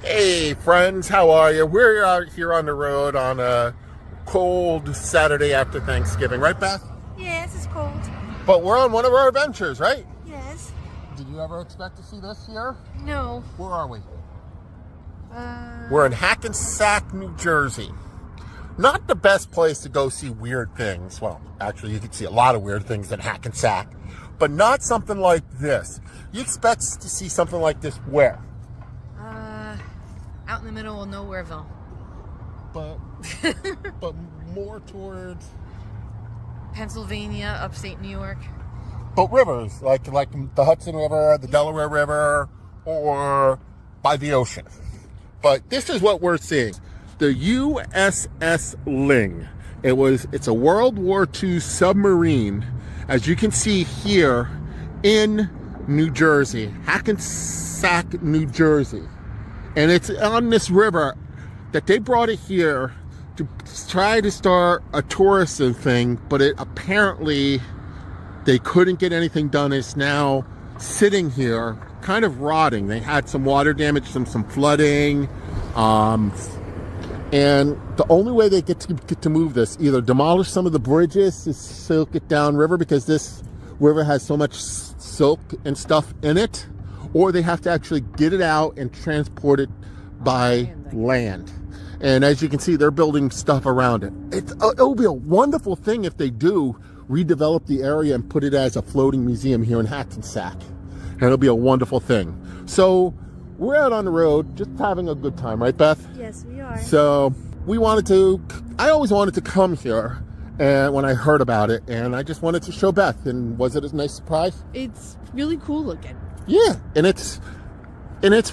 Hey friends, how are you? We're out here on the road on a cold Saturday after Thanksgiving, right Beth? Yes, it's cold. But we're on one of our adventures, right? Yes. Did you ever expect to see this here? No. Where are we? We're in Hackensack, New Jersey. Not the best place to go see weird things. Well, actually you can see a lot of weird things in Hackensack, but not something like this. You expect to see something like this where? Out in the middle of Nowhereville. But more towards Pennsylvania, upstate New York. but rivers like the Hudson River, the Delaware River, or by the ocean. But this is what we're seeing: the USS Ling. It's a World War II submarine, as you can see here in New Jersey, Hackensack, New Jersey. And it's on this river that they brought it here to try to start a tourism thing, but apparently they couldn't get anything done. It's now sitting here, kind of rotting. They had some water damage, some flooding, and the only way they get to move this, either demolish some of the bridges to silk it down river, because this river has so much silk and stuff in it, or they have to actually get it out and transport it by land. And as you can see, they're building stuff around it. It'll be a wonderful thing if they do redevelop the area and put it as a floating museum here in Hackensack. And it'll be a wonderful thing. So we're out on the road just having a good time, right Beth? Yes, we are. So I always wanted to come here, and when I heard about it, and I just wanted to show Beth. And was it a nice surprise? It's really cool looking. Yeah, and it's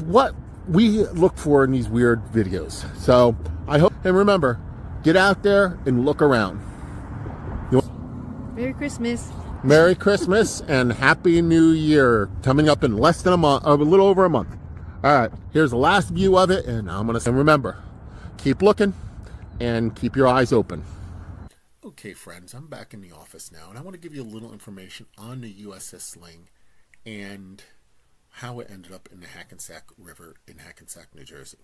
what we look for in these weird videos. So I hope, and remember, get out there and look around. Merry Christmas. Merry Christmas and Happy New Year, coming up in less than a month, or a little over a month. All right, here's the last view of it, and I'm gonna say, remember, keep looking and keep your eyes open. Okay, friends, I'm back in the office now, and I want to give you a little information on the USS Ling and how it ended up in the Hackensack River in Hackensack, New Jersey.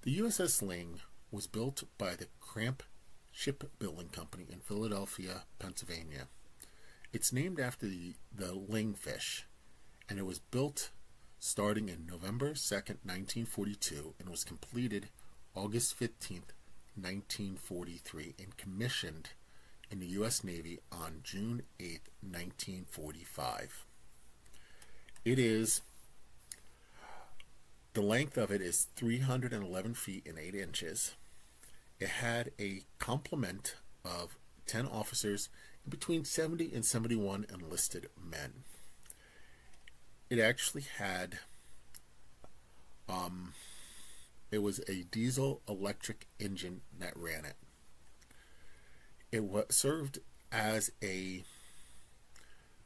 The USS Ling was built by the Cramp Shipbuilding Company in Philadelphia, Pennsylvania. It's named after the Ling fish, and it was built starting in November 2nd, 1942, and was completed August 15th, 1943, and commissioned in the U.S. Navy on June 8th, 1945. The length of it is 311 feet and 8 inches. It had a complement of 10 officers and between 70 and 71 enlisted men. It actually had, it was a diesel electric engine that ran it. It served as a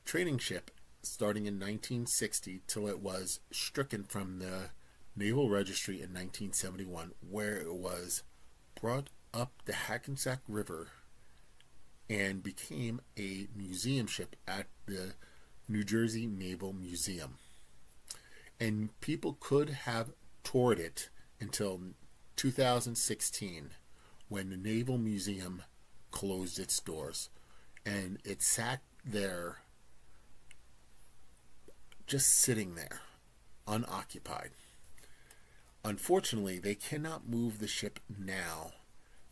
training ship starting in 1960 till it was stricken from the Naval Registry in 1971, where it was brought up the Hackensack River and became a museum ship at the New Jersey Naval Museum. And people could have toured it until 2016, when the Naval Museum closed its doors, and it sat there, just sitting there, unoccupied. Unfortunately, they cannot move the ship now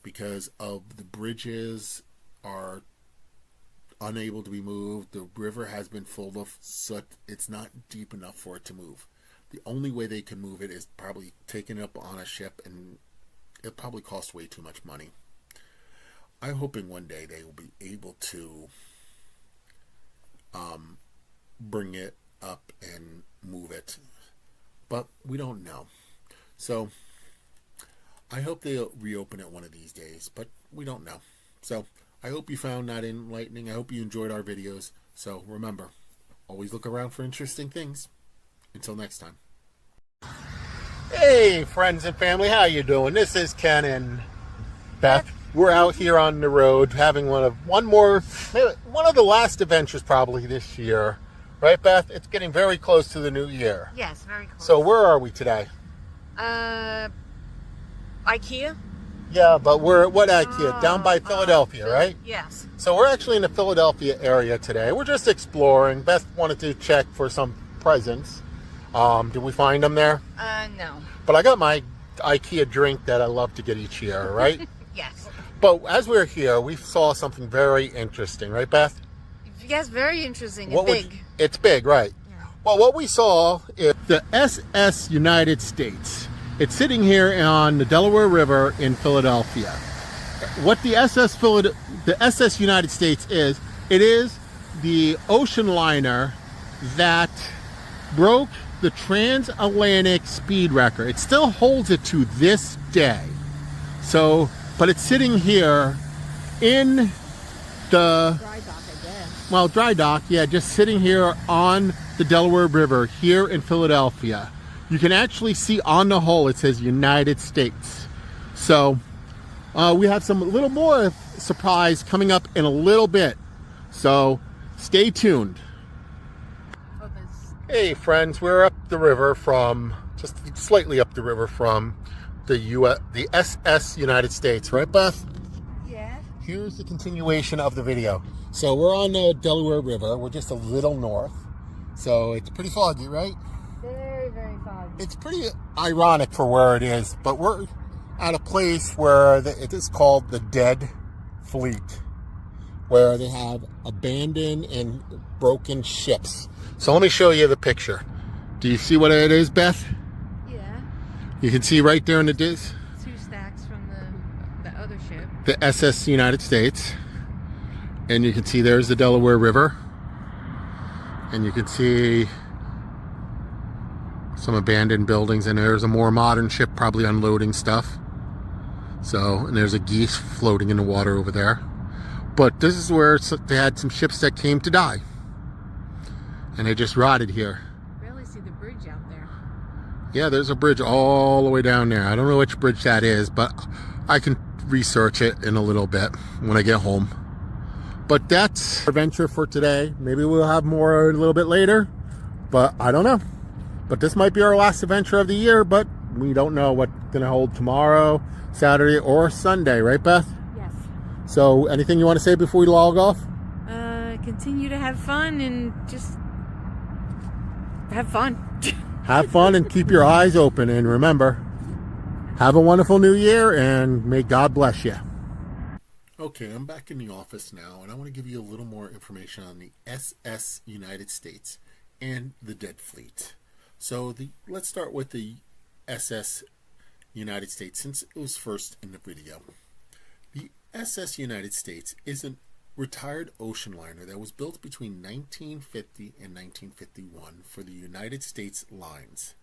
because of the bridges are unable to be moved. The river has been full of soot. It's not deep enough for it to move. The only way they can move it is probably taking it up on a ship, and it probably costs way too much money. I'm hoping one day they will be able to bring it up and move it, but we don't know. So I hope they'll reopen it one of these days, but we don't know. So I hope you found that enlightening. I hope you enjoyed our videos. So remember, always look around for interesting things. Until next time. Hey friends and family, how you doing? This is Ken and Beth. We're out here on the road having one of the last adventures probably this year. Right, Beth? It's getting very close to the new year. Yes, very close. So where are we today? IKEA? Yeah, but we're at what IKEA? Down by Philadelphia, right? Yes. So we're actually in the Philadelphia area today. We're just exploring. Beth wanted to check for some presents. Did we find them there? No. But I got my IKEA drink that I love to get each year, right? Yes. But as we're here, we saw something very interesting, right, Beth? Yes, very interesting and big. It's big, right? Yeah. Well, what we saw is the SS United States. It's sitting here on the Delaware River in Philadelphia. What the SS United States is, it is the ocean liner that broke the transatlantic speed record. It still holds it to this day. So, but it's sitting here in the Dry dock, I guess. well, dry dock, yeah, just sitting here on the Delaware River here in Philadelphia. You can actually see on the hull it says United States. So we have some little more surprise coming up in a little bit. So stay tuned. Oh, Hey friends, we're up the river from, just slightly up the river from the SS United States, right Beth? yeah. Here's the continuation of the video. So we're on the Delaware River. We're just a little north. So it's pretty foggy, right? Very, very foggy. It's pretty ironic for where it is, but we're at a place where it is called the Dead Fleet, where they have abandoned and broken ships. So let me show you the picture. Do you see what it is, Beth? Yeah. You can see right there in the disc, 2 stacks from the other ship. the SS United States. And you can see there's the Delaware River. And you can see some abandoned buildings, and there's a more modern ship probably unloading stuff. So, and there's a geese floating in the water over there. But this is where they had some ships that came to die. And they just rotted here. Barely see the bridge out there. Yeah, there's a bridge all the way down there. I don't know which bridge that is, but I can research it in a little bit when I get home. But that's our adventure for today. Maybe we'll have more a little bit later, but I don't know. But this might be our last adventure of the year, but we don't know what's going to hold tomorrow, Saturday, or Sunday, right, Beth? Yes. So anything you want to say before we log off? Continue to have fun and just have fun. Have fun and keep your eyes open. And remember, have a wonderful new year and may God bless you. Okay, I'm back in the office now, and I want to give you a little more information on the SS United States and the Dead Fleet. So let's start with the SS United States, since it was first in the video. The SS United States is a retired ocean liner that was built between 1950 and 1951 for the United States Lines.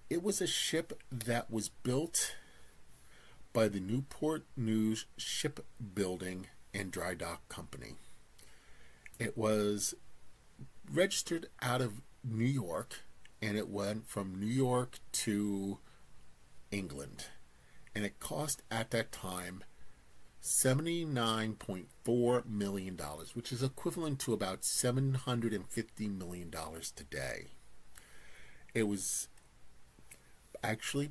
It was a ship that was built by the Newport News Shipbuilding and Dry Dock Company. It was registered out of New York, and it went from New York to England. And it cost at that time $79.4 million, which is equivalent to about $750 million today. It was actually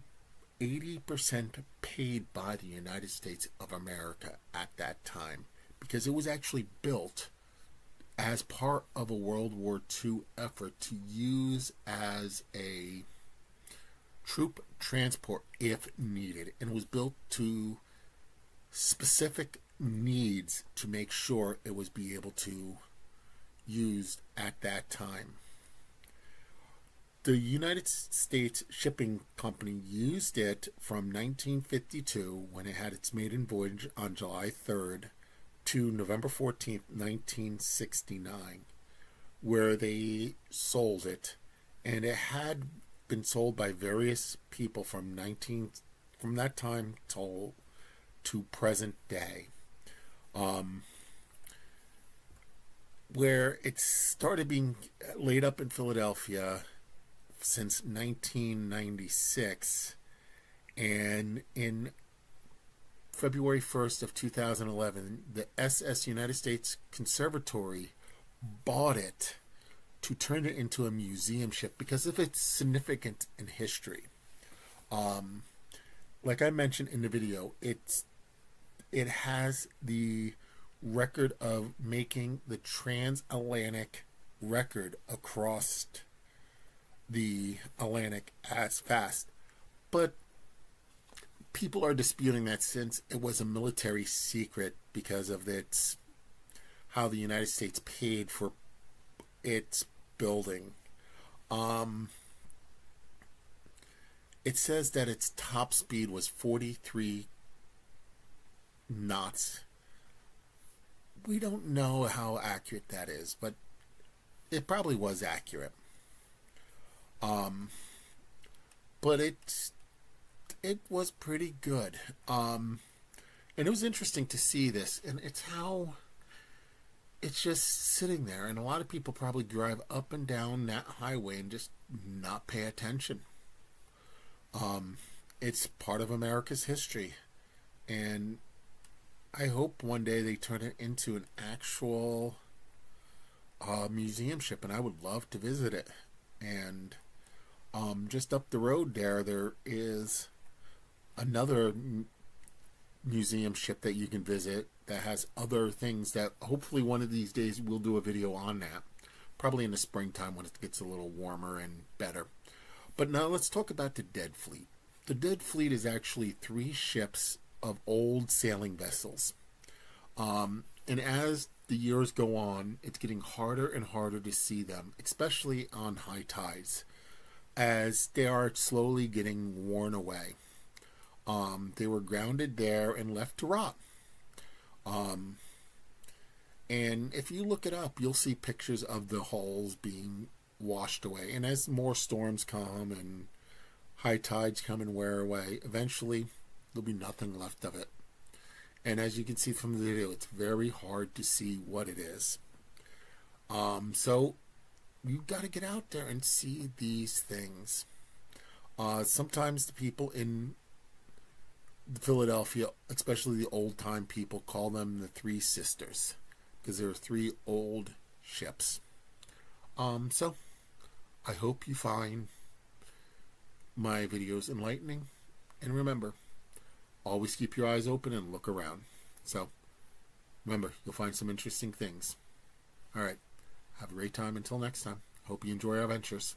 80% paid by the United States of America at that time, because it was actually built as part of a World War II effort to use as a troop transport if needed, and was built to specific needs to make sure it was be able to used at that time. The United States Shipping Company used it from 1952, when it had its maiden voyage on July 3rd, to November 14th, 1969, where they sold it, and it had been sold by various people from that time to present day, where it started being laid up in Philadelphia since 1996, and in February 1st of 2011, the SS United States Conservatory bought it to turn it into a museum ship because of its significance in history. Like I mentioned in the video, it has the record of making the transatlantic record across the Atlantic as fast. But people are disputing that since it was a military secret because of its how the United States paid for its building. Um, it says that its top speed was 43 knots. We don't know how accurate that is, but it probably was accurate. Um, but it was pretty good. And it was interesting to see this, and it's how it's just sitting there, and a lot of people probably drive up and down that highway and just not pay attention. It's part of America's history, and I hope one day they turn it into an actual museum ship, and I would love to visit it. And just up the road there is another museum ship that you can visit that has other things that hopefully one of these days we'll do a video on that. Probably in the springtime when it gets a little warmer and better. But now let's talk about the Dead Fleet. The Dead Fleet is actually 3 ships of old sailing vessels. And as the years go on, it's getting harder and harder to see them, especially on high tides, as they are slowly getting worn away. They were grounded there and left to rot. And if you look it up, you'll see pictures of the hulls being washed away. And as more storms come and high tides come and wear away, eventually there'll be nothing left of it. And as you can see from the video, it's very hard to see what it is. So you got to get out there and see these things. Sometimes the people in Philadelphia, especially the old time people, call them the Three Sisters because there are 3 old ships. So I hope you find my videos enlightening, and remember, always keep your eyes open and look around. So remember, you'll find some interesting things. All right, have a great time until next time. Hope you enjoy our adventures.